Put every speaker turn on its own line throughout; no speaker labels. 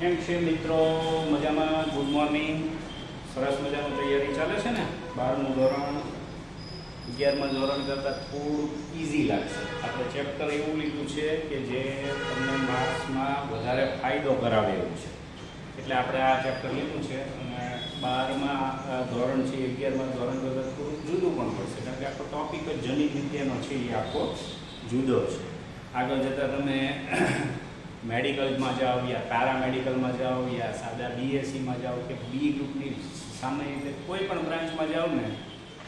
કેમ છે મિત્રો? મજામાં? Good morning. સરસ મજાની તૈયારી ચાલે છે ને? 12મું ધોરણ 11મા ધોરણ કરતાં થોડું ઇઝી લાગશે. આપણે ચેપ્ટર એવું લીધું છે કે જે તમને માર્ક્સમાં વધારે ફાયદો કરાવે એવું છે, એટલે આપણે આ ચેપ્ટર લીધું છે. અને 12મા ધોરણ છે, 11મા ધોરણ કરતાં થોડું જુદું પણ પડશે, કારણ કે આપણો ટોપિક જ જનિત વિદ્યાનો છે, એ આખો જુદો છે. આગળ જતાં તમે મેડિકલમાં જાઓ યા પેરામેડિકલમાં જાઓ યા સાદા બીએસસીમાં જાઓ કે બી ગ્રુપની સામાન્ય રીતે કોઈ પણ બ્રાન્ચમાં જાઓ ને,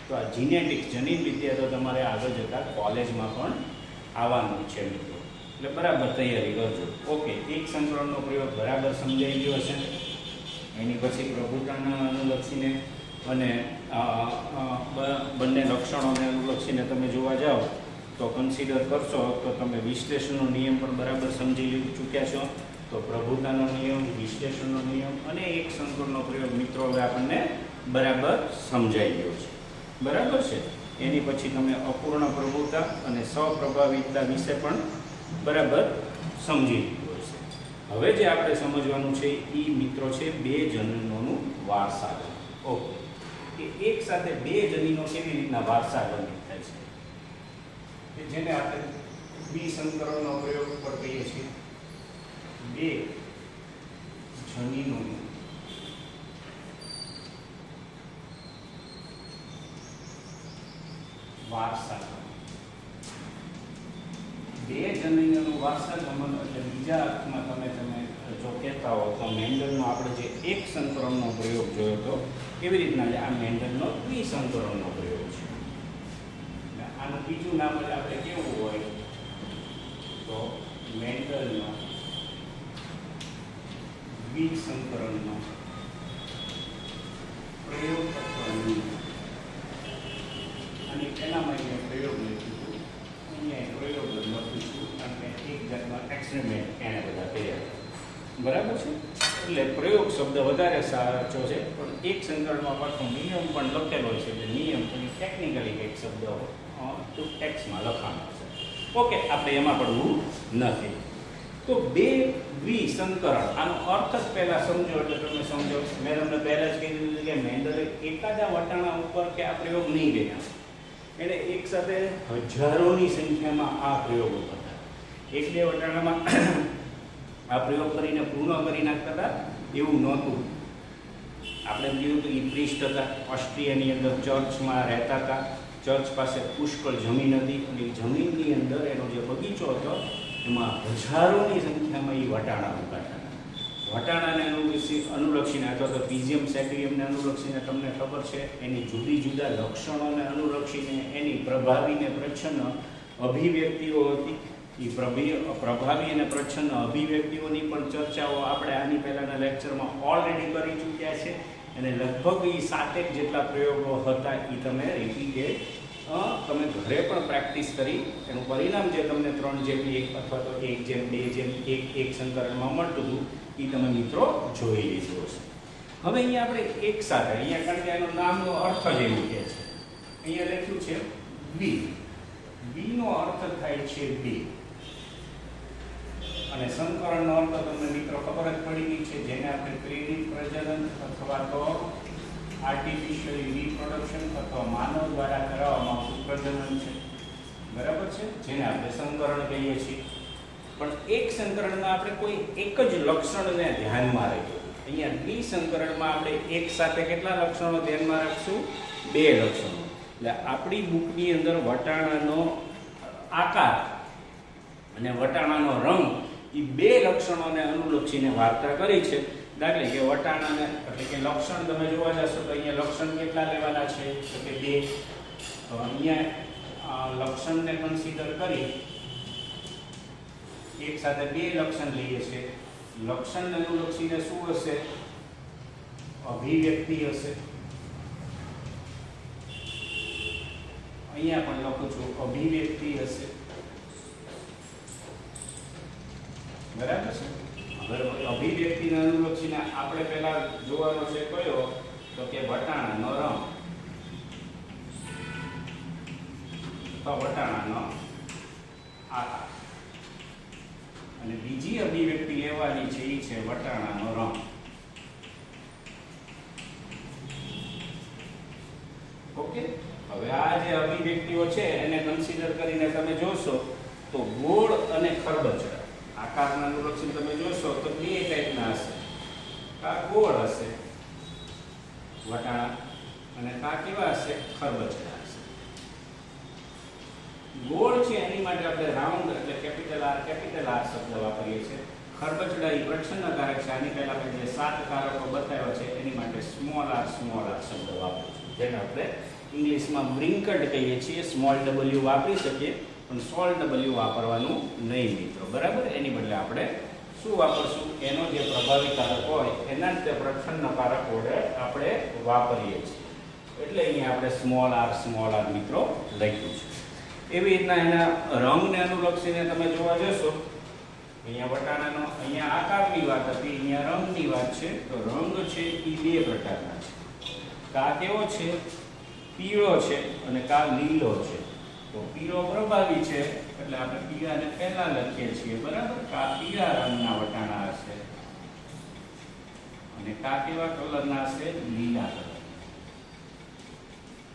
તો આ જીનેટિક્સ જનિત વિદ્યા તો તમારે આગળ જતાં કોલેજમાં પણ આવવાનું છે મિત્રો. એટલે બરાબર તૈયારી કરજો. ઓકે, એક સંકરણનો પ્રયોગ બરાબર સમજાઈ ગયો હશે. એની પછી પ્રભુતાને અનુલક્ષીને અને બંને લક્ષણોને અનુલક્ષીને તમે જોવા જાઓ તો કન્સિડર કરશો તો તમે વિશ્લેષણનો નિયમ પણ બરાબર સમજી ચૂક્યા છો. તો પ્રભુતાનો નિયમ, વિશ્લેષણનો નિયમ અને એક સંકરણનો પ્રયોગ મિત્રો હવે આપણને બરાબર સમજાઈ ગયો છે. બરાબર છે. એની પછી તમે અપૂર્ણ પ્રભુતા અને સપ્રભાવિતતા વિશે પણ બરાબર સમજી લીધું હશે. હવે જે આપણે સમજવાનું છે એ મિત્રો છે બે જનીનોનું વારસાગત. ઓકે, કે એક સાથે બે જનીનો કેવી રીતના વારસાગત થાય છે, કે જેને આપણે દ્વિસંકરણનો પ્રયોગ પર કહીએ છીએ. બે જનીનોનું વારસાગમન. બે જનીનોનું વારસાગમન એટલે બીજા અર્થમાં તમે જો કહેતા હો તો મેન્ડલનો આપણે જે એક સંકરણનો પ્રયોગ જોયો હતો એવી રીતના આ મેન્ડલનો દ્વિસંકરણનો પ્રયોગ છે. આનું બીજું નામ જ આપણે કેવું હોય તો મેન્ડલનો દ્વિસંકરણનો પ્રયોગ અથવા નિયમ. અને એના માટે પ્રયોગ લખ્યું હતું. અહીંયા પ્રયોગ જ લખીશું, કારણ કે એક જાતમાં એક્સપેરિમેન્ટ એને બધા કર્યા. બરાબર છે. એટલે પ્રયોગ શબ્દ વધારે સાચો છે, પણ એક સંકરણમાં પાછો નિયમ પણ લખેલો છે. એટલે નિયમ પણ ટેકનિકલી કંઈક શબ્દ ટેક્સ્ટમાં લખવાનો છે. ઓકે, આપણે એમાં પડવું નથી. તો બે દ્વિસંકરણ, આનો અર્થ જ પહેલા સમજો એટલે તમે સમજો. મેં તમને પહેલા જ કહી દીધું કે મેન્ડલે એકાદા વટાણા ઉપર કે આ પ્રયોગ નહીં કર્યા, એને એક સાથે હજારોની સંખ્યામાં આ પ્રયોગો કરતા. એક બે વટાણામાં આ પ્રયોગ કરીને પૂર્ણ કરી નાખતા હતા એવું નહોતું. આપણે કીધું કે એ પ્રિસ્ટ હતા, ઓસ્ટ્રિયાની અંદર ચર્ચમાં રહેતા હતા. ચર્ચ પાસે પુષ્કળ જમીન હતી અને એ જમીનની અંદર એનો જે બગીચો હતો એમાં હજારોની સંખ્યામાં એ વટાણા ઉગાડતા હતા. વટાણાને અનુલક્ષીને અથવા તો પીઝિયમ સેક્રિયમને અનુલક્ષીને તમને ખબર છે એની જુદી જુદા લક્ષણોને અનુલક્ષીને એની પ્રભાવી ને પ્રચ્છન્ન અભિવ્યક્તિઓ હતી. એ પ્રભાવી અને પ્રચ્છન્ન અભિવ્યક્તિઓની પણ ચર્ચાઓ આપણે આની પહેલાંના લેક્ચરમાં ઓલરેડી કરી ચૂક્યા છે. અને લગભગ એ 7 જેટલા પ્રયોગો હતા. એ તમે રિપીટેડ તમે ઘરે પણ પ્રેક્ટિસ કરી એનું પરિણામ જે તમને 3:1 અથવા તો 1:2:1 એક સંકરણમાં મળતું હતું એ તમે મિત્રો જોઈ લીધું હશે. હવે અહીંયા આપણે એક સાથે અહીંયા, કારણ કે એનું નામનો અર્થ જ એવું કહે છે, અહીંયા લખ્યું છે બી. બીનો અર્થ થાય છે બે. અને સંકરણનો અર્થ તમને મિત્રો ખબર જ પડી ગઈ છે, જેને આપણે પ્રેરિત પ્રજનન અથવા તો આર્ટિફિશિયલી રિપ્રોડક્શન અથવા માનવ દ્વારા કરાવવામાં આવતું પ્રજનન છે. બરાબર છે, જેને આપણે સંકરણ કહીએ છીએ. પણ એક સંકરણમાં આપણે કોઈ એક જ લક્ષણને ધ્યાનમાં રાખીએ. અહીંયા દ્વિસંકરણમાં આપણે એક સાથે કેટલા લક્ષણો ધ્યાનમાં રાખશું? બે લક્ષણો. એટલે આપણી બુકની અંદર વટાણાનો આકાર અને વટાણાનો રંગ એ બે લક્ષણોને અનુલક્ષીને વાર્તા કરી છે. દાખલા કે વટાણાને એટલે કે લક્ષણ તમે જોવા જશો તો અહીંયા લક્ષણ કેટલા લેવાના છે? તો કે બે. તો અહીંયા લક્ષણને કન્સિડર કરી એક સાથે બે લક્ષણ લઈએ છીએ. લક્ષણને અનુલક્ષીને શું હશે? અભિવ્યક્તિ હશે. અહીંયા પણ લખું છું અભિવ્યક્તિ હશે. બરાબર છે. હવે અભિવ્યક્તિને અનુલક્ષીને આપણે પહેલા જોવાનો છે કયો? તો કે વટાણાનો રંગ અથવા વટાણાનો આકાર. અને બીજી અભિવ્યક્તિ લેવાની છે એ છે વટાણાનો રંગ. ઓકે, હવે આ જે અભિવ્યક્તિઓ છે એને કન્સિડર કરીને તમે જોશો તો ગોળ અને ખરબચડા આકારના અનુલક્ષીને તમે જોશો તો બે ટાઈપના હશે. આ ગોળ હશે વટાણા અને આ કેવા હશે? ખરબચડા હશે. ગોળ છે એની માટે આપણે રાઉન્ડ એટલે કેપિટલ આર શબ્દ વાપરીએ છીએ. ખરબચડા એ પ્રચ્છન્નકારક છે. આની પહેલા આપણે જે 7 કારકો બતાવ્યા છે એની માટે સ્મોલ આર શબ્દ વાપરીશું, જેને આપણે ઇંગ્લિશમાં બ્રિંકડ કહીએ છીએ. સ્મોલ w વાપરી શકીએ પણ સ્મોલ w વાપરવાનું નહીં મિત્રો, બરાબર. એની બદલે આપણે શું વાપરશું? એનો જે પ્રભાવી કારક હોય એના જ તે પ્રચ્છન્નકારક વડે આપણે વાપરીએ છીએ. એટલે અહીંયા આપણે સ્મોલ આર મિત્રો લખ્યું છે. એવી રીતના એના રંગને અનુલક્ષીને તમે જોવા જશો, અહીંયા વટાણાનો અહીંયા આકારની વાત હતી, અહીંયા રંગની વાત છે. તો રંગ છે એ બે પ્રકારના છે. કા કેવો છે? પીળો છે અને કા લીલો છે. તો પીળો પ્રભાવી છે એટલે આપણે પીળાને પહેલા લખીએ છીએ, બરાબર. કા પીળા રંગના વટાણા હશે અને કા કેવા કલરના હશે? લીલા કલર.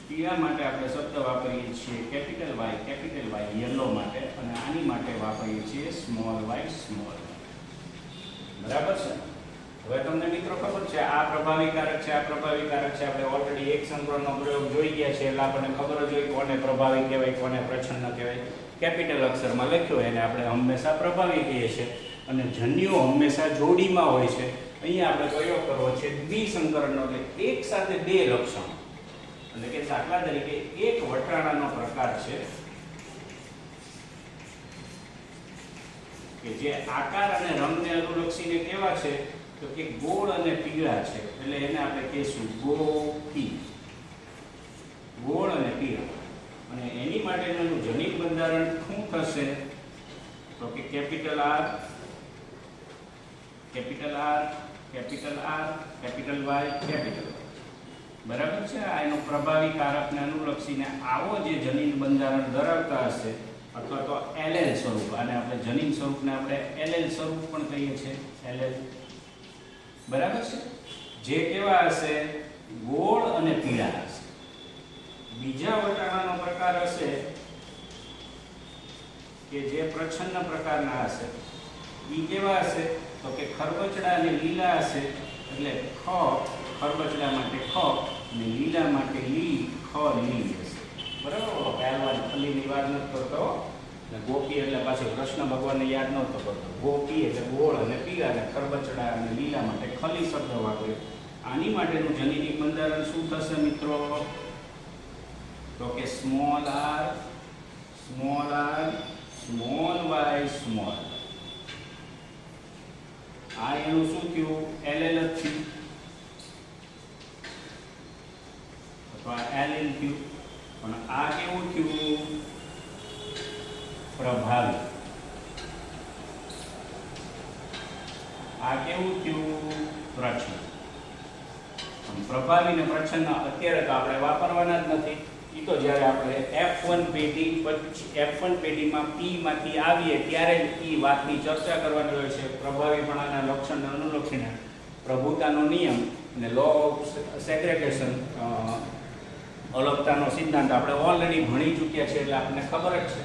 પીળા માટે આપણે શબ્દ વાપરીએ છીએ કેપિટલ વાય યલો માટે, અને આની માટે વાપરીએ છીએ સ્મોલ વાય. બરાબર છે. હવે તમને મિત્રો ખબર છે આ પ્રભાવી કારક છે, આ પ્રભાવી કારક છે. આપણે ઓલરેડી એક સંકરણનો પ્રયોગ જોઈ ગયા છે એટલે આપણને ખબર જ હોય કોને પ્રભાવી કહેવાય, કોને પ્રચ્છન્ન કહેવાય. કેપિટલ અક્ષરમાં લખ્યો એને આપણે હંમેશા પ્રભાવી કહીએ છીએ અને જન્યુઓ હંમેશા જોડીમાં હોય છે. અહીંયા આપણે પ્રયોગ કરવો છે દ્વિસંકરણનો, એટલે એક સાથે બે લક્ષણો. એટલે કે દાખલા તરીકે એક વટાણાનો પ્રકાર છે કે જે આકાર અને રંગને અનુલક્ષીને કેવા છે? તો કે ગોળ અને પીળા છે. એટલે એને આપણે કહીશું ગોપી, ગોળ અને પીળા. અને એની માટેનું જનિક બંધારણ શું થશે? તો કે capital R, capital Y, capital. બરાબર છે. આ એનો પ્રભાવી કારકને અનુલક્ષીને આવો જે જનીન બંધારણ ધરાવતા હશે અથવા તો એલએલ સ્વરૂપ, અને આપણે જનીન સ્વરૂપને આપણે એલએલ સ્વરૂપ પણ કહીએ છીએ, એલએલ. બરાબર છે. જે કેવા હશે? ગોળ અને પીળા હશે. બીજા વટાણાનો પ્રકાર હશે કે જે પ્રચ્છન્ન પ્રકારના હશે. ઈ કેવા હશે? તો કે ખરબચડા અને લીલા હશે. એટલે ખરબચડા માટે ખ અને લીલા માટે લી, લી હશે. બરાબર. પહેલવાન ખલીની વાત નથી કરતો, અને ગોપી એટલે પાછળ કૃષ્ણ ભગવાનને યાદ નહોતો કરતો. ગોપી એટલે ગોળ અને પીળા, અને ખરબચડા અને લીલા માટે ખલી શબ્દ વાપર્યો. આની માટેનું જનીનિક બંધારણ શું થશે મિત્રો? તો કે small r, small y, small. આ એનું શું થયું? એલએલ જ થયું અથવા એલએલ થયું. પણ આ કેવું થયું? પ્રભાવી. આ કેવું થયું? પ્રચ્છન્ન. પ્રભાવી ને પ્રચ્છન્ન અત્યારે તો આપણે વાપરવાના જ નથી. એ તો જ્યારે આપણે F1 પેઢી પછી F1 પેઢીમાં P માંથી આવીએ ત્યારે જ એ વાતની ચર્ચા કરવાની હોય છે. પ્રભાવીપણાના લક્ષણ અનુલક્ષીને પ્રભુતાનો નિયમ અને લો ઓફ સેગ્રેગેશન, અલગતાનો સિદ્ધાંત આપણે ઓલરેડી ભણી ચૂક્યા છે એટલે આપણને ખબર જ છે.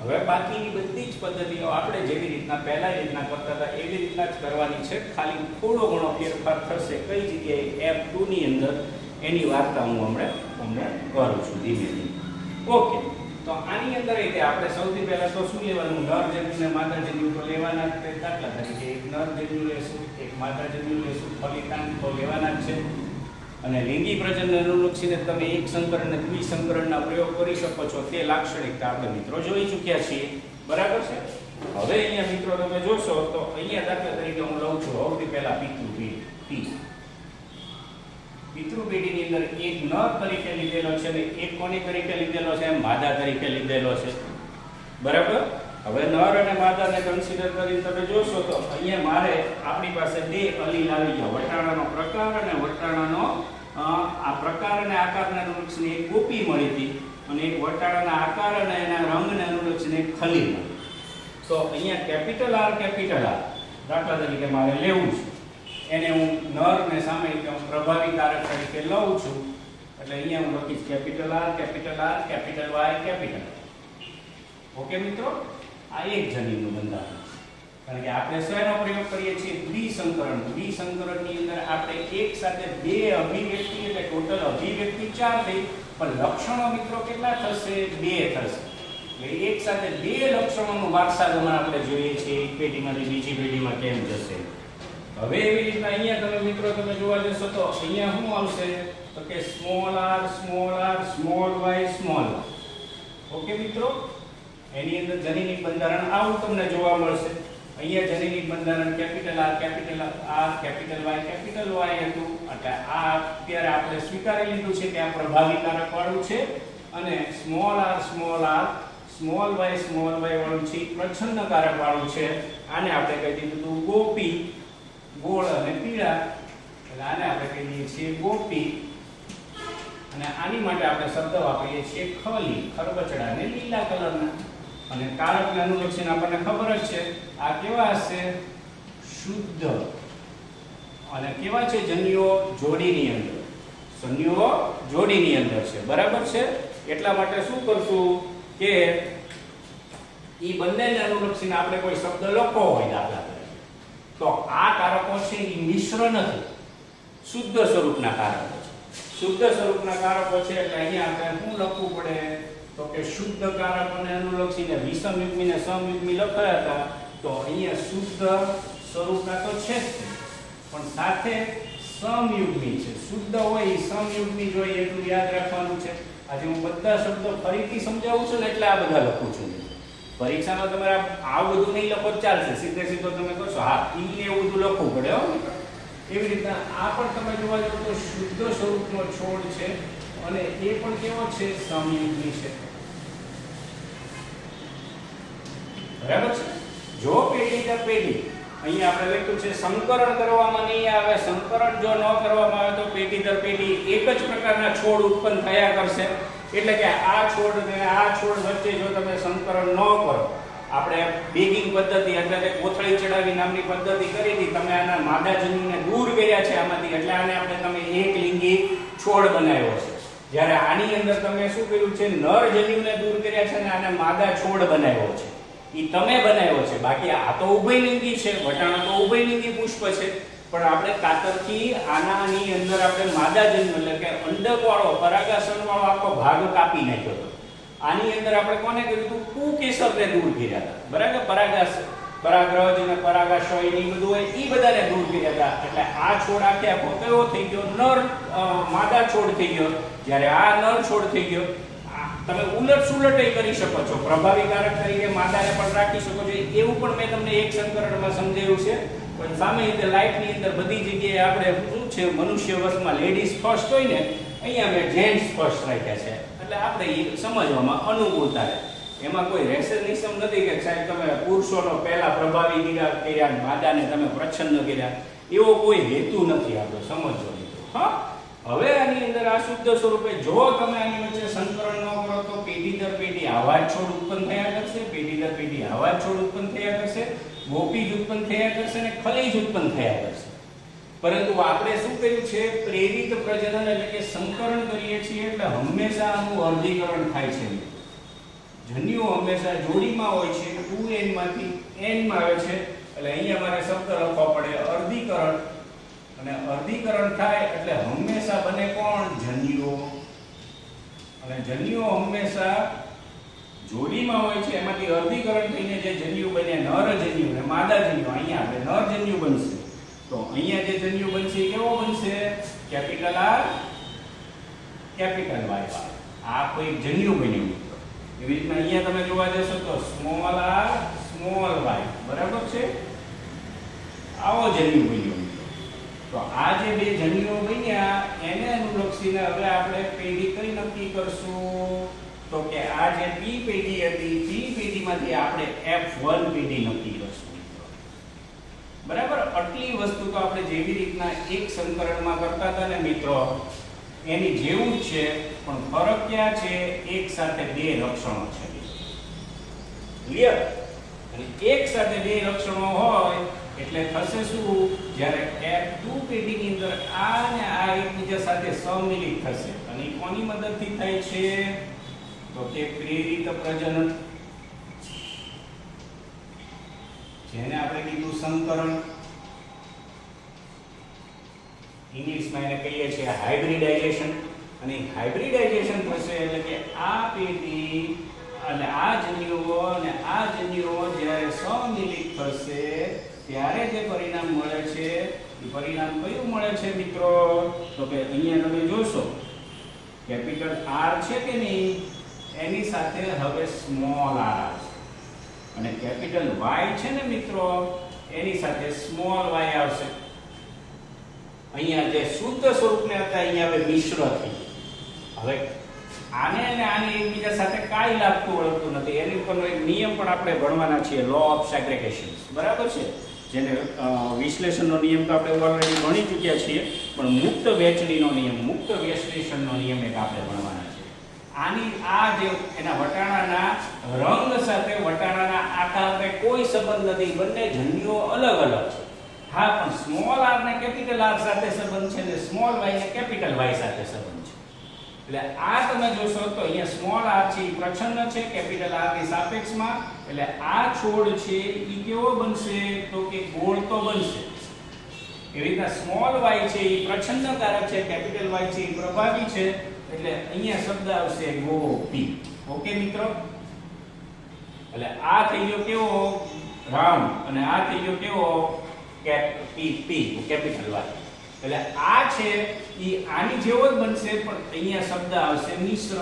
હવે બાકીની બધી જ પદ્ધતિઓ આપણે જેવી રીતના પહેલા રીતના કરતા હતા એવી રીતના જ કરવાની છે. ખાલી થોડો ઘણો ફેરફાર થશે કઈ જગ્યાએ F2 ની અંદર, એની વાર્તા હું હમણાં તમને કરું છું ધીમે ધીમે. ઓકે, તો આની અંદર આપણે સૌથી પહેલા તો શું લેવાનું? નર જન્યુ ને માદા જન્યુ તો લેવાના જ. દાખલા તરીકે એક નર જન્યુ લેશું, એક માદા જન્યુ લેશું. ફલિતાંક તો લેવાના જ છે. અને લિંગી પ્રજનન અનુલક્ષીને તમે એક સંકરણ અને દ્વિસંકરણના પ્રયોગ કરી શકો છો. તે લાક્ષણિકતા આપણે મિત્રો જોઈ ચૂક્યા છીએ. બરાબર છે. હવે અહીંયા મિત્રો તમે જોશો તો અહીંયા દાખલા તરીકે હું લઉં છું સૌથી પહેલા પિતૃપેઢી. પિતૃપેઢીની અંદર એક નર તરીકે લીધેલો છે અને એક કોની તરીકે લીધેલો છે? માદા તરીકે લીધેલો છે. બરાબર. હવે નર અને માદાને કન્સિડર કરીને તમે જોશો તો અહીંયા મારે આપણી પાસે બે અલીલ આવી ગયા. વટાણાનો પ્રકાર અને વટાણાનો આ પ્રકાર અને આકારને અનુલક્ષીને એક ગોપી મળી હતી અને એક વટાણાના આકાર અને એના રંગને અનુલક્ષીને એક ખલી મળી. તો અહીંયા કેપિટલ આર દાખલા તરીકે મારે લેવું છે, એને હું નર ને સામે પ્રભાવી કારક તરીકે લઉં છું, એટલે અહીંયા હું લખીશ capital R capital Y capital. Okay મિત્રો, આ એક જનીનનું બંધારણ. કારણ કે આપણે શેનો પ્રયોગ કરીએ છીએ? દ્વિસંકરણની અંદર આપણે એક સાથે બે અભિવ્યક્તિ એટલે ટોટલ અભિવ્યક્તિ 4 થઈ, પણ લક્ષણો મિત્રો કેટલા થશે? 2 થશે. એટલે એક સાથે બે લક્ષણોનું વારસાગમન આપણે જોઈએ છીએ, એક પેઢીમાંથી બીજી પેઢીમાં કેમ જશે. હવે એવી રીતના અહીંયા તમે મિત્રો તમે જોવા જશો તો અહીંયા શું આવશે? તો કે small r small y small. Okay મિત્રો, એની અંદર જનીનિક બંધારણ આવું તમને જોવા મળશે. અહીંયા જનીનિક બંધારણ કેપિટલ R કેપિટલ Y હતું, એટલે આ અત્યારે આપણે સ્વીકારી લીધું છે કે આ પ્રભાવી કારક વાળું છે, અને સ્મોલ r સ્મોલ y વાળું છે પ્રચ્છન્ન કારક વાળું છે. આને આપણે કહી દીધું હતું ગોપી, ગોળ અને પીળા, એટલે આને આપણે કહી દઈએ છીએ ગોપી. અને આની માટે આપણે શબ્દ વાપરીએ છીએ ખલી, ખરબચડા ને લીલા કલરના. અને કારકને અનુલક્ષીને આપણને ખબર જ છે આ કેવા હશે? શુદ્ધ. અને કેવા છે? જન્યુઓ જોડીની અંદર, સંયુઓ જોડીની અંદર છે. બરાબર છે? એટલા માટે શું કરશું કે ઈ બંનેને અનુલક્ષીને આપણે કોઈ શબ્દ લખવો હોય દાખલા તરીકે, તો આ કારકો છે ઈ મિશ્ર નથી, શુદ્ધ સ્વરૂપના કારકો છે. શુદ્ધ સ્વરૂપના કારકો છે એટલે અહીંયા આપણે શું લખવું પડે? તો કે શુદ્ધ કારકોને અનુલક્ષીને વિષમ યુગ્મી ને સમયુગ્મી લખાયા હતા, તો અહીંયા શુદ્ધ સ્વરૂપના તો છે જ, પણ સાથે સમયુગ્મી છે. શુદ્ધ હોય એ સમયુગ્મી જોઈએ એટલું યાદ રાખવાનું છે. આજે હું બધા શબ્દો ફરીથી સમજાવું છું ને એટલે આ બધા લખું છું. પરીક્ષામાં તમારે આ બધું નહીં લખો ચાલશે, સીધો તમે કરશો હા ઈ ને એવું બધું લખવું પડે હો. એવી રીતના આ પણ તમે જોવા જાવ તો શુદ્ધ સ્વરૂપનો છોડ છે, અને એ પણ કેવો છે? સમયુગ્મી છે. બરાબર છે? જો પેઢી દર પેઢી અહીંયા આપણે લખ્યું છે સંકરણ કરવામાં નહીં આવે, સંકરણ જો ન કરવામાં આવે તો પેઢી દર પેઢી એક જ પ્રકારના છોડ ઉત્પન્ન થયા કરશે. એટલે કે આ છોડ ને આ છોડ વચ્ચે જો તમે સંકરણ ન કરો, આપણે બેગિંગ પદ્ધતિ એટલે કે કોથળી ચડાવી નામની પદ્ધતિ કરી હતી, તમે આના માદા જન્યુને દૂર કર્યા છે આમાંથી, એટલે આને આપણે તમે એક લિંગી છોડ બનાવ્યો છે. જ્યારે આની અંદર તમે શું કર્યું છે? નર જન્યુને દૂર કર્યા છે અને આને માદા છોડ બનાવ્યો છે. ઈ તમે બનાવ્યો છે. બાકી આ તો ઉભયલિંગી છે, વટાણા તો ઉભયલિંગી પુષ્પ છે, પણ આપણે કાતરથી આનાની અંદર આપણે માદા જન્મ એટલે કે અંડક વાળો પરાગાસન વાળો આખો ભાગ કાપી નાખ્યો હતો. આની અંદર આપણે કોને કર્યું હતું? કુકેસરને દૂર કર્યા હતા. બરાબર? પરાગરજ અને પરાગાશય ની બધું હોય ઈ બધાને દૂર કર્યા હતા. એટલે આ છોડ આખે આખો કયો થઈ ગયો? નર માદા છોડ થઈ ગયો. જ્યારે આ નર છોડ થઈ ગયો, તમે ઉલટ સુલટ કરી શકો છો. પ્રભાવી કારક તરીકે માદાને પણ રાખી શકો છો. એવું પણ મેં તમને એક સંકરણમાં સમજાવ્યું છે. પણ સામાન્ય રીતે લાઈફની અંદર બધી જગ્યાએ આપણે શું છે? મનુષ્ય વર્ગમાં લેડીઝ ફર્સ્ટ હોય ને, અહીંયા મેં જેન્ટ્સ ફર્સ્ટ રાખ્યા છે. એટલે આપણે એ સમજવામાં અનુકૂળતા રહે. એમાં કોઈ રેશનિઝમ નથી કે સાહેબ તમે પુરુષોનો પહેલા પ્રભાવી કર્યા, માદાને તમે પ્રચ્છન્ન કર્યા, એવો કોઈ હેતુ નથી આપણો, સમજવો મિત્રો. હા, હવે આની અંદર આ શુદ્ધ સ્વરૂપે જો તમે આની વચ્ચે સંકરણ ન કરો તો પેઢી દર પેઢી આવા જ છોડ ઉત્પન્ન થયા કરશે, પેઢી દર પેઢી આવા જ છોડ ઉત્પન્ન થયા કરશે, ગોપીજ ઉત્પન્ન થયા કરશે અને ખલીજ ઉત્પન્ન થયા કરશે. પરંતુ આપણે શું કર્યું છે? પ્રેરિત પ્રજનન એટલે કે સંકરણ કરીએ છીએ એટલે હંમેશા આનું અર્ધીકરણ થાય છે. જન્યુઓ હંમેશા જોડીમાં હોય છે, 2n માંથી n માં આવે છે. એટલે અહીંયા મારે શબ્દ લખવો પડે અર્ધીકરણ. અને અર્ધીકરણ થાય એટલે હંમેશા બને કોણ? જન્યુઓ. અને જન્યુઓ હંમેશા જોડીમાં હોય છે. એમાંથી અર્ધીકરણ થઈને જે જન્યુ બને નર જન્યુ અને માદા જન્યુ, અહીંયા આપણે નર જન્યુ બનશે. તો અહીંયા જે જન્યુ બનશે કેવો બનશે? કેપિટલ R કેપિટલ Y વાળો. આ કોઈ જન્યુ બન્યું. એવી રીતના અહીંયા તમે જોવા જશો તો સ્મોલ r સ્મોલ y. બરાબર છે? આવો જન્યુ બન્યો. તો આ જે બે જન્યુઓ બન્યા એને અનુલક્ષીને હવે આપણે પેઢી કઈ નક્કી કરશું? તો કે આ જે P પેઢી હતી, P પેઢીમાંથી આપણે F1 પેઢી નક્કી કરશું. બરાબર? આટલી વસ્તુ તો આપણે જેવી રીતના એક સંકરણમાં કરતા હતા ને મિત્રો, એની જેવું જ છે, પણ ફરક ક્યાં છે? એક સાથે બે લક્ષણો છે. ક્લિયર? અને એક સાથે બે લક્ષણો હોય એટલે થશે શું, જ્યારે F2 પેઢીની અંદર આ અને આ એકબીજા સાથે સમિલિત થશે અને એ કોની મદદથી થાય છે, તો કે પ્રેરિત પ્રજનન, જેને આપણે કીધું સંકરણ, ઇંગ્લિશમાં એને કહીએ છીએ હાઇબ્રિડાઇઝેશન. અને હાઇબ્રિડાઇઝેશન થશે એટલે કે આ પેઢી અને આ જન્યુઓ અને આ જન્યુઓ જ્યારે સમિલિત થશે ત્યારે જે પરિણામ મળે છે એ પરિણામ કયું મળે છે મિત્રો, તો કે અહીંયા તમે જોશો કેપિટલ R છે કે નહીં એની સાથે હવે સ્મોલ r આવશે અને કેપિટલ Y છે ને મિત્રો એની સાથે સ્મોલ y આવશે. અહીંયા જે શુદ્ધ સ્વરૂપને હતા અહીંયા હવે મિશ્ર થઈ. હવે આને અને આને એકબીજા સાથે કાંઈ લાગતું વળગતું નથી. એની ઉપરનો એક નિયમ પણ આપણે ભણવાના છીએ, લો ઓફ સેગ્રેગેશન, બરાબર છે, જેને વિશ્લેષણનો નિયમ તો આપણે ઓલરેડી ભણી ચૂક્યા છીએ, પણ મુક્ત વહેંચણીનો નિયમ, મુક્ત વિશ્લેષણનો નિયમ એક આપણે ભણવાના છે. આની આ જે એના વટાણાના રંગ સાથે વટાણાના આકારને કોઈ સંબંધ નથી, બંને જન્યુઓ અલગ અલગ છે. હા, પણ સ્મોલ r ને કેપિટલ R સાથે સંબંધ છે ને સ્મોલ y ને કેપિટલ Y સાથે સંબંધ છે. એટલે આ તમે જોશો તો અહીંયા સ્મોલ r છે એ પ્રચ્છન્ન છે કેપિટલ R ની સાપેક્ષમાં, એટલે આ છોડ છે એ કેવો બનશે, તો કે ગોળ તો બનશે. એવી રીતના સ્મોલ y છે એ પ્રચ્છન્નકારક છે, કેપિટલ Y છે એ પ્રભાવી છે, એટલે અહીંયા શબ્દ આવશે ગોપી. ઓકે મિત્રો, એટલે આ થઈ ગયો કેવો રાઉન્ડ અને આ થઈ ગયો કેવો કેપિટલ Y. એટલે આ છે ઈ આની જેવો જ બનશે, પણ અહીંયા શબ્દ આવશે મિશ્ર.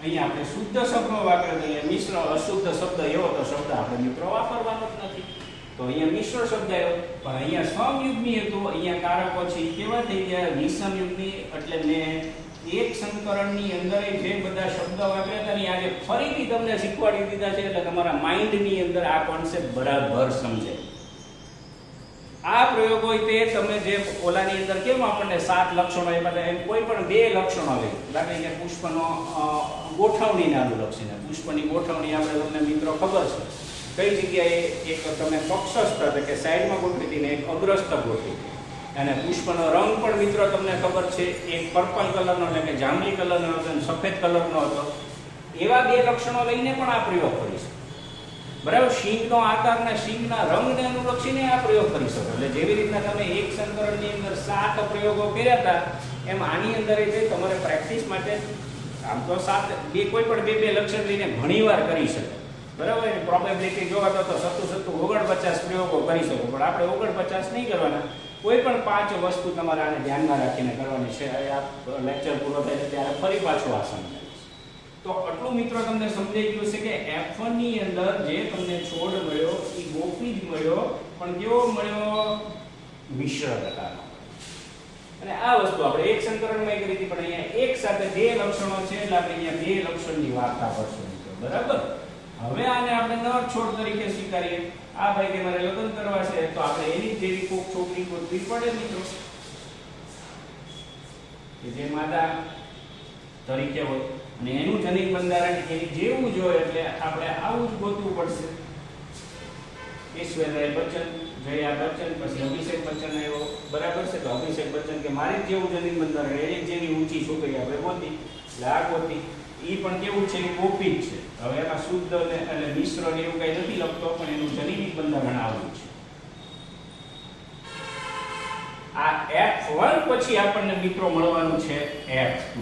અહીંયા આપણે શુદ્ધ શબ્દો વાપરીએ તો અહીંયા મિશ્ર, અશુદ્ધ શબ્દ એવો તો શબ્દ આપણે મિત્રો વાપરવાનો જ નથી, તો અહીંયા મિશ્ર શબ્દ આવ્યો. પણ અહીંયા સમયુગ્મી હતું, અહીંયા કારકો છે એ કેવા થઈ ગયા વિષમયુગ્મી. એટલે મેં એક સંકરણની અંદર જે બધા શબ્દો વાપર્યા હતા ને આજે ફરીથી તમને શીખવાડી દીધા છે, એટલે તમારા માઇન્ડની અંદર આ કોન્સેપ્ટ બરાબર સમજે. આ પ્રયોગ હોય તે તમે જે ઓલાની અંદર કેમ આપણને 7 લક્ષણો એમાં એમ કોઈ પણ 2 લક્ષણો લઈ, દાખલા કે પુષ્પનો ગોઠવણીને અનુલક્ષીને, પુષ્પની ગોઠવણી આપણે તમને મિત્રો ખબર છે કઈ જગ્યાએ એક તમે પક્ષસ્થ એટલે કે સાઈડમાં ગોઠવી હતી ને એક અગ્રસ્થ ગોઠવી, અને પુષ્પનો રંગ પણ મિત્રો તમને ખબર છે, એક પર્પલ કલરનો એટલે કે જાંબલી કલરનો હતો અને સફેદ કલરનો હતો. એવા 2 લક્ષણો લઈને પણ આ પ્રયોગ કરીશું, બરાબર. શીંગનો આકાર અને શીંગના રંગને અનુલક્ષીને આ પ્રયોગ કરી શકો. એટલે જેવી રીતના તમે એક સંકરણની અંદર 7 પ્રયોગો કર્યા હતા, એમ આની અંદર જે તમારે પ્રેક્ટિસ માટે આમ તો 7 કોઈ પણ 2 લક્ષણ લઈને ઘણીવાર કરી શકો, બરાબર. પ્રોબેબિલિટી જોવા તો 49 પ્રયોગો કરી શકો, પણ આપણે 49 નહીં કરવાના. કોઈ પણ 5 વસ્તુ તમારે આને ધ્યાનમાં રાખીને કરવાની છે. આ લેક્ચર પૂરો થાય ત્યારે ફરી પાછું આ સમજાવીશ. તો આટલું મિત્રો તમને સમજાઈ ગયું છે કે F1 ની અંદર જે તમને છોડ મળ્યો એ ગોપી જ મળ્યો, પણ કેવો મળ્યો, મિશ્ર પ્રકારનો. અને આ વસ્તુ આપણે એક સંકરણમાં કરી હતી, પણ અહીંયા એક સાથે 2 લક્ષણો છે એટલે આપણે અહીંયા 2 લક્ષણની વાર્તા કરશું મિત્રો, બરાબર. હવે આને આપણે નર છોડ તરીકે સ્વીકારીએ. આ ભાઈ કે મારે લગ્ન કરવા છે, તો આપણે એની જેવી કોક છોકરી ગોતવી પડે મિત્રો, કે જે માતા તરીકે હોય અને એનું જનીન બંધારણ એની જેવું જ હોય, એટલે આપણે આવું જ ગોતવું પડશે. ઈશ્વરરાય બચ્ચન, જયા બચ્ચન, પછી અભિષેક બચ્ચન આવ્યો, બરાબર છે. તો અભિષેક બચ્ચન કે મારે જેવું જનીન બંધારણ, એની જેવી ઊંચી છોકરી આપણે ગોતી, એટલે આ ગોતી. એ પણ કેવું છે, એ કોપી જ છે. હવે એમાં શુદ્ધ અને મિશ્ર ને એવું કઈ નથી લખતો, પણ એનું જનીન બંધારણ આવું છે. આ F1 પછી આપણને મિત્રો મળવાનું છે F2,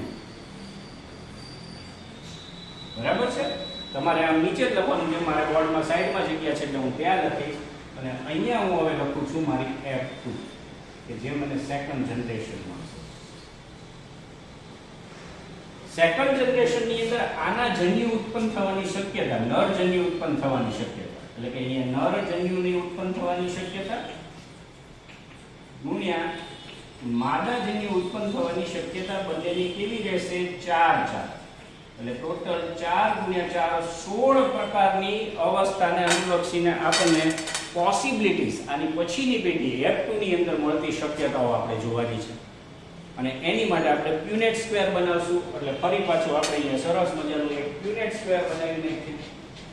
બરાબર છે. તમારે આમ નીચે જ લખવાનું છે, મારે બોર્ડમાં સાઈડમાં જગ્યા છે એટલે હું ત્યાં લખીશ, અને અહીંયા હું હવે લખું છું મારી F2 કે જે મને સેકન્ડ જનરેશન મળશે. સેકન્ડ જનરેશનની અંદર આના જન્યુ ઉત્પન્ન થવાની શક્યતા, નર જન્યુ ઉત્પન્ન થવાની શક્યતા, એટલે કે અહીંયા નર જન્યુની ઉત્પન્ન થવાની શક્યતા ગુણ્યા માદા જન્યુ ઉત્પન્ન થવાની શક્યતા, બંનેની કેવી રહેશે, 4 એટલે ટોટલ 4 ગુણ્યા 4 16 પ્રકારની અવસ્થાને અનુલક્ષીને આપણને પોસિબિલિટીઝ આની પછીની પેઢી F2 ની અંદર મળતી શક્યતાઓ આપણે જોવાની છે. અને એની માટે આપણે પ્યુનેટ સ્ક્વેર બનાવશું. એટલે ફરી પાછું આપણે અહીંયા સરસ મજાનું એક પ્યુનેટ સ્ક્વેર બનાવી નાખીએ,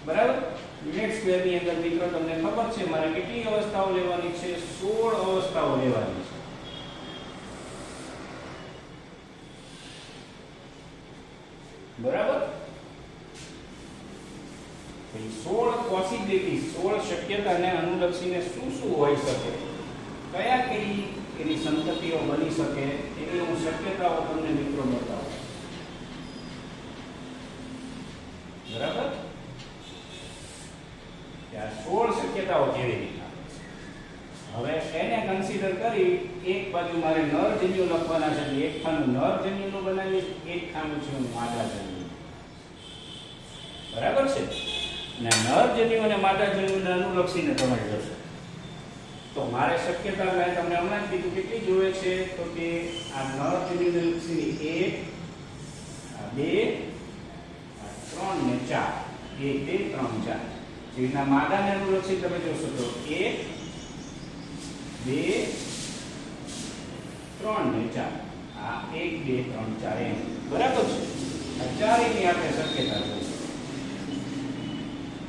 બરાબર. યુનિટ સ્ક્વેરની અંદર મિત્રો તમને ખબર છે મારે કેટલી અવસ્થાઓ લેવાની છે? 16 અવસ્થાઓ લેવાની છે. બરાબર? 16 પોસિબિલિટી, 16 શક્યતાને અનુલક્ષીને શું શું હોઈ શકે, કયા કઈ એની સંતતિઓ બની શકે, એની હું શક્યતાઓ તમને મિત્રો બતાવું. બરાબર? આ 16 શક્યતાઓ કેવી રીતના હવે એને કન્સિડર કરી એક બાજુ મારે નર જન્યુ લખવાના છે. એક ખાનું નર જન્યુનું બનાવીશ, એક ખાનું છે હું માદા જન્યુ. બરાબર છે ને? નર જન્યુ અને માદા જન્યુને અનુલક્ષીને તમે જોશો તો મારે શક્યતા મેં તમને હમણાં જ કીધું કેટલી જોવે છે તો કે આ નર જન્યુને લક્ષીની 1 2 3 ને 4 1 2 3 4 જેના માદાને અનુલક્ષી તમે જોશો તો 1 2 3 ને 4 આ 1 2 3 4 એમ. બરાબર છે? આ ચારેયની આપણે શક્યતા જોઈશું.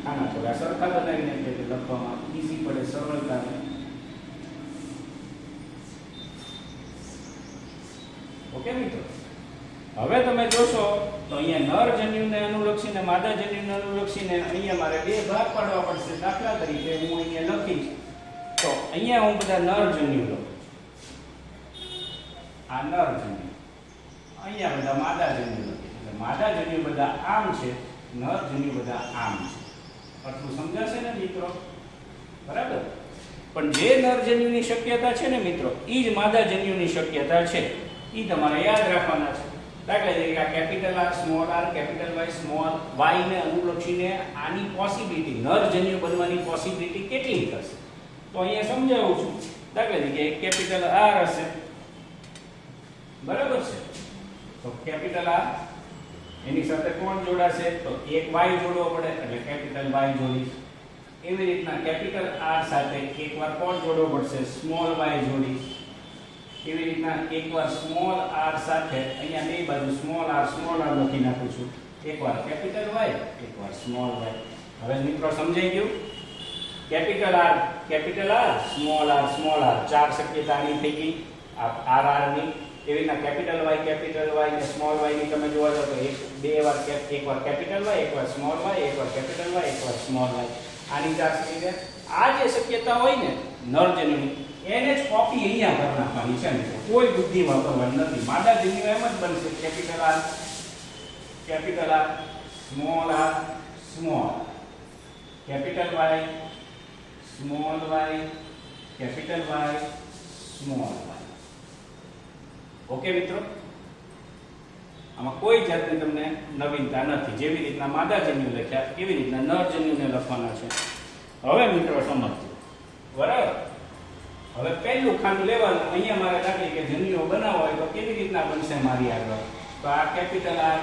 આના થોડા સરખા બનાવીને એટલે લખવામાં ઈઝી પડે, સરળતાને. ઓકે મિત્રો? હવે તમે જોશો તો અહીંયા નર જન્યુને અનુલક્ષીને માદા જન્યુને અનુલક્ષીને અહીંયા મારે બે ભાગ પાડવા પડશે. દાખલા તરીકે હું અહીંયા લખીશ તો અહીંયા હું બધા નર જન્યુ લઉં. આ નર જન્યુ, અહીંયા બધા માદા જન્યુ લખીશ. એટલે માદા જન્યુ બધા આમ છે, નર જન્યુ બધા આમ છે. આટલું સમજાશે ને મિત્રો? બરાબર? પણ જે નર જન્યુની શક્યતા છે ને મિત્રો, ઈ જ માદા જન્યુની શક્યતા છે. ઈ તમારે યાદ રાખવાના છે. દાખલા તરીકે આ capital R small r capital Y small y ને અનુલક્ષીને આની પોસિબિલિટી, નર જન્યુ બનવાની પોસિબિલિટી કેટલી થશે તો અહીંયા સમજાવું છું. દાખલા તરીકે એક કેપિટલ R હશે. બરાબર છે? તો કેપિટલ R એની સાથે કોણ જોડાશે તો એક y જોડવો પડે એટલે કેપિટલ Y જોડીશ. એવી રીતના કેપિટલ R સાથે એકવાર કોણ જોડવો પડશે? સ્મોલ y જોડીશ. એવી રીતના એકવાર સ્મોલ r સાથે અહીંયા બે બાજુ સ્મોલ r લખી નાખું છું. એકવાર કેપિટલ Y, એકવાર સ્મોલ y. હવે મિત્રો સમજાઈ ગયું? કેપિટલ R સ્મોલ r ચાર શક્યતાની થઈ ગઈ આ r ની. એવી રીતના કેપિટલ Y ને સ્મોલ y ની તમે જોવા જાવ તો એકવાર કેપિટલ Y, એકવાર સ્મોલ y, એકવાર કેપિટલ Y, એકવાર સ્મોલ y. આની ચાર શક્યતા. આ જે શક્યતા હોય ને નર જન્યુની એને જ કોપી અહીંયા કરી નાખવાની છે. કોઈ બુદ્ધિ વાપરવાની નથી. માદા જન્યુ એમ જ બનશે capital R small r small, capital Y small y, capital Y small y. Okay મિત્રો? આમાં કોઈ જાતની તમને નવીનતા નથી. જેવી રીતના માદા જન્યુ લખ્યા એવી રીતના નર જન્યુને લખવાના છે. હવે મિત્રો સમજજો. બરાબર? હવે પહેલું ખાનું લેવાનું. અહીંયા મારે દાખલા કે જન્યુઓ બનાવવા હોય તો કેવી રીતના બનશે મારી આગળ? તો આ કેપિટલ R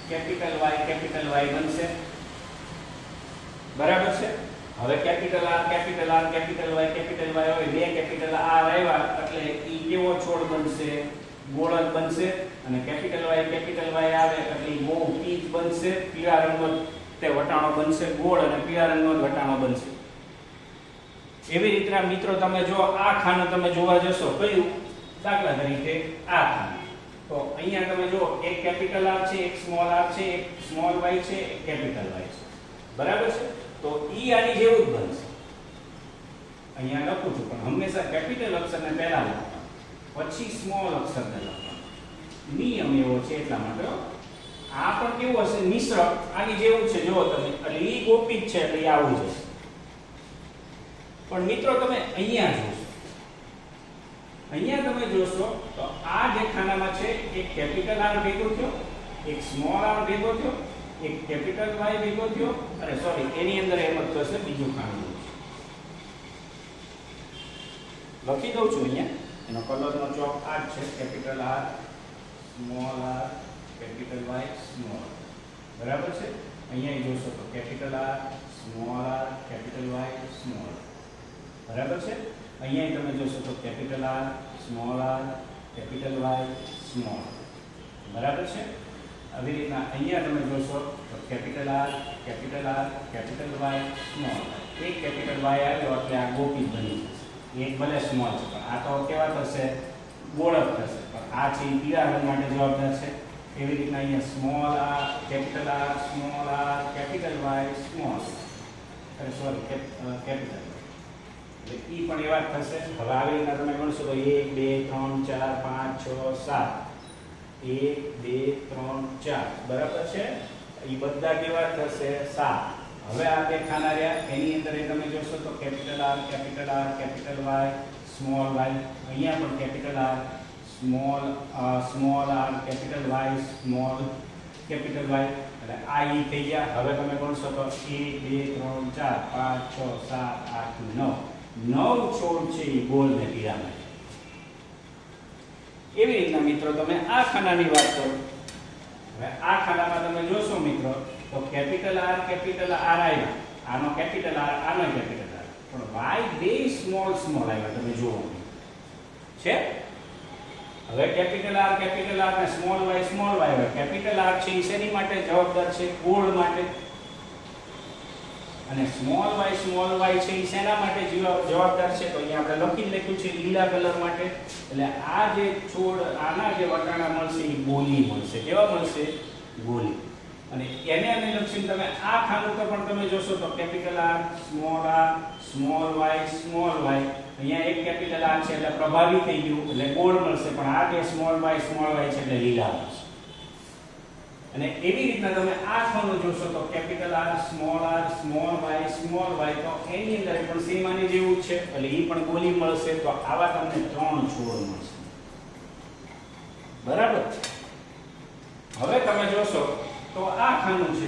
કેપિટલ Y બનશે. બરાબર છે? હવે કેપિટલ R કેપિટલ Y હોય, બે કેપિટલ R આવ્યા એટલે ઈ કેવો છોડ બનશે? ગોળક બનશે. અને કેપિટલ Y આવે એટલે બહુ પીચ બનશે, પીળા રંગનો તે વટાણો બનશે, ગોળ અને પીળા રંગનો વટાણો બનશે. એવી રીતના મિત્રો તમે જો આ ખાનું તમે જોવા જશો કયું? દાખલા તરીકે આ ખાનું. તો અહીંયા તમે જો એક કેપિટલ R છે, એક સ્મોલ r છે, એક સ્મોલ y છે, એક કેપિટલ Y છે. બરાબર છે? તો ઈ આની જેવું જ બનશે. અહીંયા લખું છું પણ હંમેશા કેપિટલ અક્ષરને પહેલા લખવાનું, પછી સ્મોલ અક્ષરને લખવાનું. નિયમ એવો છે એટલા માટે. આ પણ કેવું હશે? મિશ્ર આની જેવું છે. જો તમે એટલે ઈ કોપી જ છે એટલે આવું જશે. પણ મિત્રો તમે અહીંયા જોશો, અહીંયા તમે જોશો તો આ જે ખાનામાં છે એક કેપિટલ R ભેગો થયો, એક સ્મોલ r ભેગો થયો, એક કેપિટલ Y ભેગો થયો, અને સોરી એની અંદર એમ જ થશે બીજું ખાનું. લખી દઉં છું અહીંયા. એનો કલરનો ચોક આ જ છે. Capital R small r capital Y small. બરાબર છે? અહીંયા જોશો તો capital R small r capital Y small. બરાબર છે? અહીંયા તમે જોશો તો capital R small r capital Y small. બરાબર છે? આવી રીતના અહીંયા તમે જોશો તો capital R, capital R, capital Y, small. એક કેપિટલ વાય આવ્યો એટલે આ ગોપી બની જશે. એક ભલે સ્મોલ છે પણ આ તો કેવા થશે? ગોળક થશે. પણ આ છે એ પીળા રંગ માટે જવાબદાર છે. એવી રીતના અહીંયા small r, capital R, small r, capital Y, small, sorry capital. એટલે ઈ પણ એવા જ થશે. હવે આવી રીતના તમે ગણશો તો 1 2 3 4 5 6 7. 1 2 3 4 બરાબર છે. એ બધા કેવા થશે? 7. હવે આ બે ખાના રહ્યા એની અંદર તમે જોશો તો capital R, capital R, capital Y, small y. અહીંયા પણ capital R, small r, capital Y, small capital Y. એટલે આ ઈ થઈ ગયા. હવે તમે ગણશો તો 1 2 3 4 5 6 7 8 9. 9 છોડ છે એ ગોળ ને પીળામાં. એવી રીતના મિત્રો તમે આ ખાનાની વાત કરો. હવે આ ખાનામાં તમે જોશો મિત્રો તો કેપિટલ આર આવ્યા. આનો કેપિટલ આર, આનો કેપિટલ આર. પણ વાય બે સ્મોલ આવ્યા. તમે જુઓ છે. હવે કેપિટલ આર ને સ્મોલ વાય આવ્યા. કેપિટલ આર છે એ શેની માટે જવાબદાર છે? ગોળ માટે. અને સ્મોલ વાય છે એ શેના માટે જવાબદાર છે? તો અહીંયા આપણે લખ્યું છે લીલા કલર માટે. એટલે આ જે છોડ, આના જે વટાણા મળશે એ ગોલી મળશે. કેવા મળશે? ગોલી. અને એને અનુલક્ષીને તમે આ ખાનું પર પણ તમે જોશો તો કેપિટલ આર, સ્મોલ વાય. અહીંયા એક કેપિટલ આર છે એટલે પ્રભાવી થઈ ગયું એટલે ગોળ મળશે. પણ આ જે સ્મોલ વાય છે એટલે લીલા મળશે. અને એવી રીતના તમે આ ખાનું જોશો તો કેપિટલ આર, સ્મોલ વાય તો એની અંદર પણ સેમ આની જેવું છે એટલે એ પણ ગોલી મળશે. તો આવા તમને 3 છોડ મળશે. બરાબર. હવે તમે જોશો તો આ ખાનું છે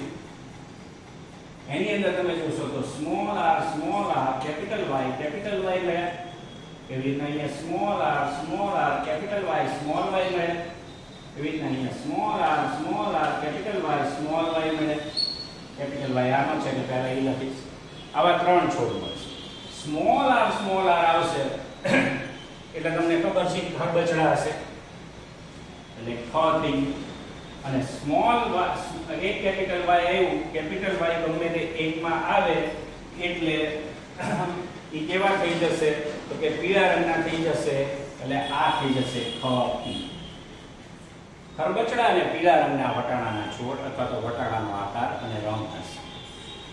એની અંદર તમે જોશો તો સ્મોલ આર, કેપિટલ વાય મળ્યા. એવી રીતના અહીંયા સ્મોલ આર, કેપિટલ વાય મળ્યા. એવી રીતના અહીંયા સ્મોલ આર, કેપિટલ વાય મળે. કેપિટલ વાય આનો છે એટલે પહેલા એ લખીશ. આવા 3 છોડ મળશે. સ્મોલ આર આવશે એટલે તમને ખબર છે કે ખરબચડા હશે એટલે ખ થઈ ગયું. અને એક કેપિટલ વાય આવ્યું. કેપિટલ વાય ગમે તે એકમાં આવે એટલે એ કેવા થઈ જશે? તો કે પીળા રંગના થઈ જશે. એટલે આ થઈ જશે ખરબચડા અને પીળા રંગના વટાણાના છોડ અથવા તો વટાણાનો આકાર અને રંગ થશે.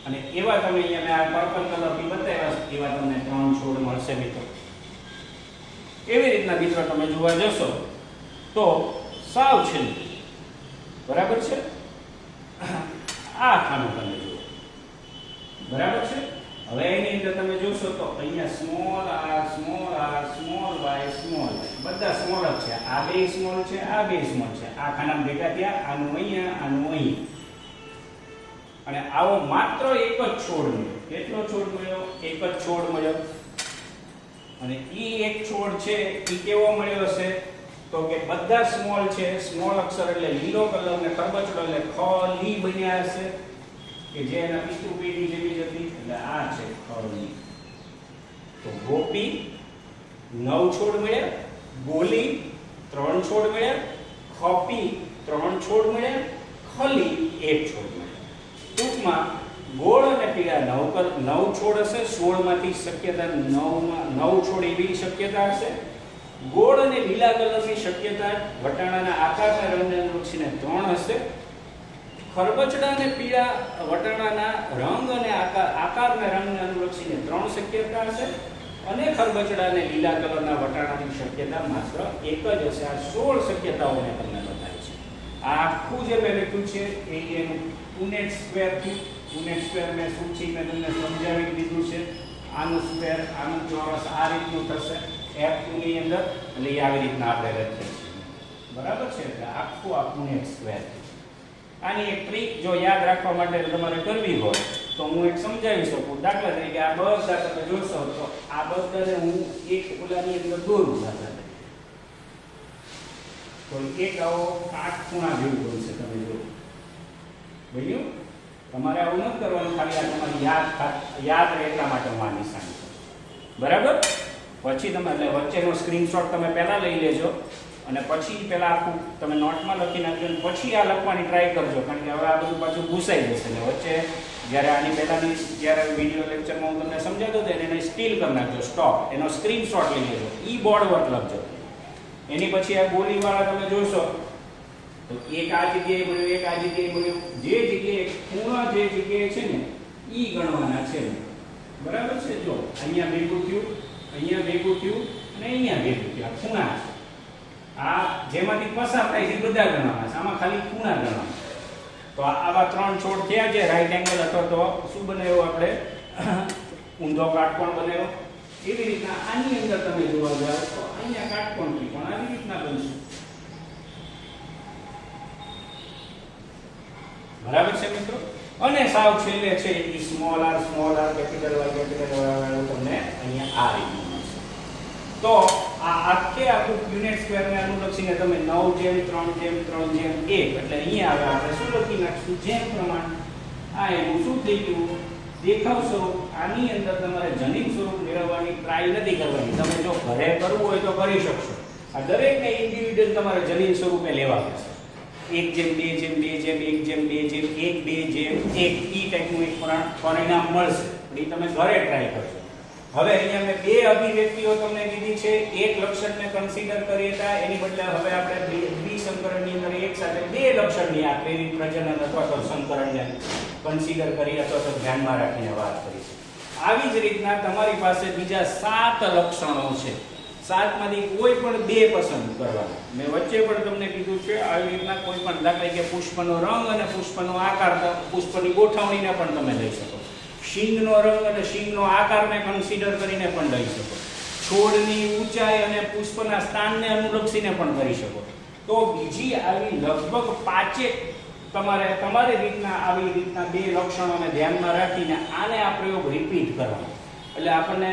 અને એવા તમે અહીંયા આ પર્પલ કલરથી બતાવ્યા છે એવા તમને 3 છોડ મળશે મિત્રો. એવી રીતના મિત્રો તમે જોવા જશો તો સાવ છે. બરાબર છે. આ ખાનું તમે જુઓ. બરાબર છે. હવે એની અંદર તમે જોશો તો અહીંયા સ્મોલ આર, સ્મોલ વાય બધા સ્મોલ જ છે. આ બે સ્મોલ છે, આ બે સ્મોલ છે. આ ખાનામાં ભેગા થયા. આનું અહીંયા. અને આવો માત્ર એક જ છોડ મળ્યો. કેટલો છોડ મળ્યો? એક જ છોડ મળ્યો. અને ઈ એક છોડ છે ઈ કેવો મળ્યો હશે? તો કે બધા સ્મોલ છે. સ્મોલ અક્ષર એટલે લીલો કલર ને ખરબચડો એટલે ખલી બન્યા હશે કે જે એના પિતૃ પેઢી જેવી જ હતી. એટલે આ છે ખલી. તો ગોપી 9 છોડ મળ્યા, ગોલી 3 છોડ મળ્યા, ખપી 3 છોડ મળ્યા, ખલી 1 છોડ મળ્યા. ટૂંકમાં ગોળ અને પીળા 9 છોડ હશે. 16 માંથી શક્યતા 9 છોડ એવી શક્યતા હશે. ગોળ અને લીલા કલરની શક્યતા વટાણાના આકારના રંગને અનુલક્ષીને 3 હશે. ખરબચડા અને પીળા વટાણાના રંગ અને આકારના રંગને અનુલક્ષીને 3 શક્યતા હશે. અને ખરબચડા અને લીલા કલરના વટાણાની શક્યતા માત્ર 1 જ હશે. આ 16 શક્યતાઓને તમને બતાવી છે. આ આખું જે મેં લખ્યું છે એ એનું પુનેટ સ્ક્વેર થયું. પુનેટ સ્ક્વેર મેં શું છે મેં તમને સમજાવી દીધું છે. આનું સ્ક્વેર, આનું ચોરસ આ રીતનું થશે F2 ની અંદર. એટલે આવી રીતના આપણે લખીએ છીએ. બરાબર છે. એટલે આખું આ પુનેટ સ્ક્વેર. આની એક ટ્રીક જો યાદ રાખવા માટે તમારે કરવી હોય તો હું એક સમજાવી શકું. દાખલા તરીકે આ બધા તમે જોશો તો આ બધાને હું એક ઓલાની અંદર દોરું દાખલા તરીકે. તો એક આવો કાટખૂણા જેવું બનશે. તમે જો બન્યું. તમારે આવું ન કરવાનું. ખાલી આ તમારી યાદ રહે એટલા માટે હું આ નિશાન કરું. બરાબર. પછી તમે એટલે વચ્ચેનો સ્ક્રીનશોટ તમે પહેલા લઈ લેજો અને પછી પહેલાં આખું તમે નોટમાં લખી નાખજો અને પછી આ લખવાની ટ્રાય કરજો, કારણ કે હવે આ બધું પાછું ભૂસાઈ જશે ને વચ્ચે જ્યારે આની પહેલાંની જ્યારે વિડીયો લેક્ચરમાં હું તમને સમજાવતો હતો એને સ્ટીલ કરી નાખજો સ્ટોપ, એનો સ્ક્રીનશોટ લઈ લેજો, ઈ બોર્ડ વર્ક લખજો. એની પછી આ ગોળીવાળા તમે જોશો તો એક આ જગ્યાએ મળ્યું, એક આ જગ્યાએ મળ્યું, જે જગ્યાએ ખૂણા જે જગ્યાએ છે ને ઈ ગણવાના છે. બરાબર છે? જો અહીંયા ભેગું થયું, અહીંયા ભેગું થયું અને અહીંયા ભેગું થયું, આ ખૂણા છે. આ જેમાંથી પસાર થાય છે બધા ગણવાના છે, આમાં ખાલી ખૂણા ગણવાના. તો આવા 3 છોડ થયા છે, રાઈટ એંગલ અથવા તો શું બનાવ્યો આપણે ઊંધો કાટકોણ બનાવ્યો. એવી રીતના આની અંદર તમે જોવા જાવ તો અહીંયા કાટકોણ ત્રિકોણ આવી રીતના બનશે. બરાબર છે મિત્રો? અને સાવ છેલ્લે છે એ સ્મોલ આર કેપિટલ વાય તમને અહીંયા આ રીતનું મળશે. તો આ આખે આખું યુનિટ સ્ક્વેર ને અનુલક્ષીને તમે 9:3:3:1 એટલે અહીંયા હવે આપણે શું લખી નાખશું જેમ પ્રમાણ. આ એનું શું થઈ ગયું દેખાવ સ્વરૂપ. આની અંદર તમારે જનીન સ્વરૂપ મેળવવાની ટ્રાય નથી કરવાની. તમે જો ઘરે કરવું હોય તો કરી શકશો. આ દરેકને ઇન્ડિવિડ્યુઅલ તમારે જનીન સ્વરૂપે લેવા પડશે. 1:2:2:1:2:1 2:1 ઈ ટાઈપનું એક પરિણામ મળશે. એ તમે ઘરે ટ્રાય કરશો. હવે અહીંયા મેં બે અભિવ્યક્તિઓ તમને કીધી છે. એક લક્ષણને કન્સિડર કરીએ હતા, એની બદલે હવે આપણે દ્વિસંકરણની અંદર એક સાથે બે લક્ષણની આ પ્રેરિત પ્રજનન અથવા તો સંકરણને કન્સિડર કરી અથવા તો ધ્યાનમાં રાખીને વાત કરી છે. આવી જ રીતના તમારી પાસે બીજા 7 લક્ષણો છે. 7 માંથી કોઈ પણ બે પસંદ કરવાના. મેં વચ્ચે પણ તમને કીધું છે આવી રીતના કોઈ પણ દાખલા કે પુષ્પનો રંગ અને પુષ્પનો આકાર, પુષ્પની ગોઠવણીને પણ તમે લઈ શકો. શીંગનો રંગ અને શીંગનો આકારને કન્સિડર કરીને પણ લઈ શકો. છોડની ઊંચાઈ અને પુષ્પના સ્થાનને અનુલક્ષીને પણ કરી શકો. તો બીજી આવી લગભગ 5 તમારી રીતના આવી રીતના બે લક્ષણોને ધ્યાનમાં રાખીને આને આ પ્રયોગ રિપીટ કરવાનો. એટલે આપણને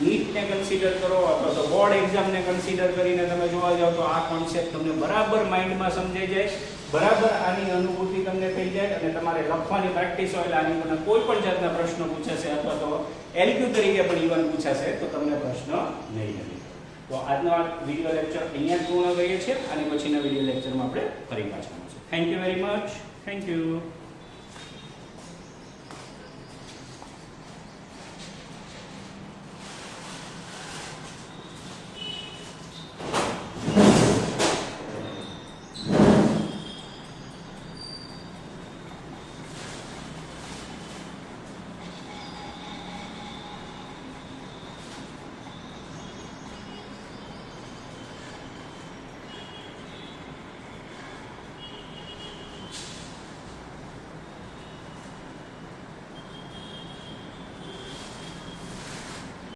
નીટને કન્સિડર કરો અથવા તો બોર્ડ એક્ઝામને કન્સિડર કરીને તમે જોવા જાવ તો આ કોન્સેપ્ટ તમને બરાબર માઇન્ડમાં સમજાઈ જાય, બરાબર આની અનુભૂતિ તમને થઈ જાય અને તમારે લખવાની પ્રેક્ટિસ હોય એટલે આની મને કોઈ પણ જાતના પ્રશ્નો પૂછાશે અથવા તો એલક્યુ તરીકે પણ ઇવન પૂછાશે તો તમને પ્રશ્ન નહીં રહે. તો આજનો આ વિડીયો લેક્ચર અહીંયા જ પૂર્ણ કરીએ છીએ અને પછીના વિડીયો લેક્ચરમાં આપણે ફરી પાછા મળીશું. Thank you very much. Thank you.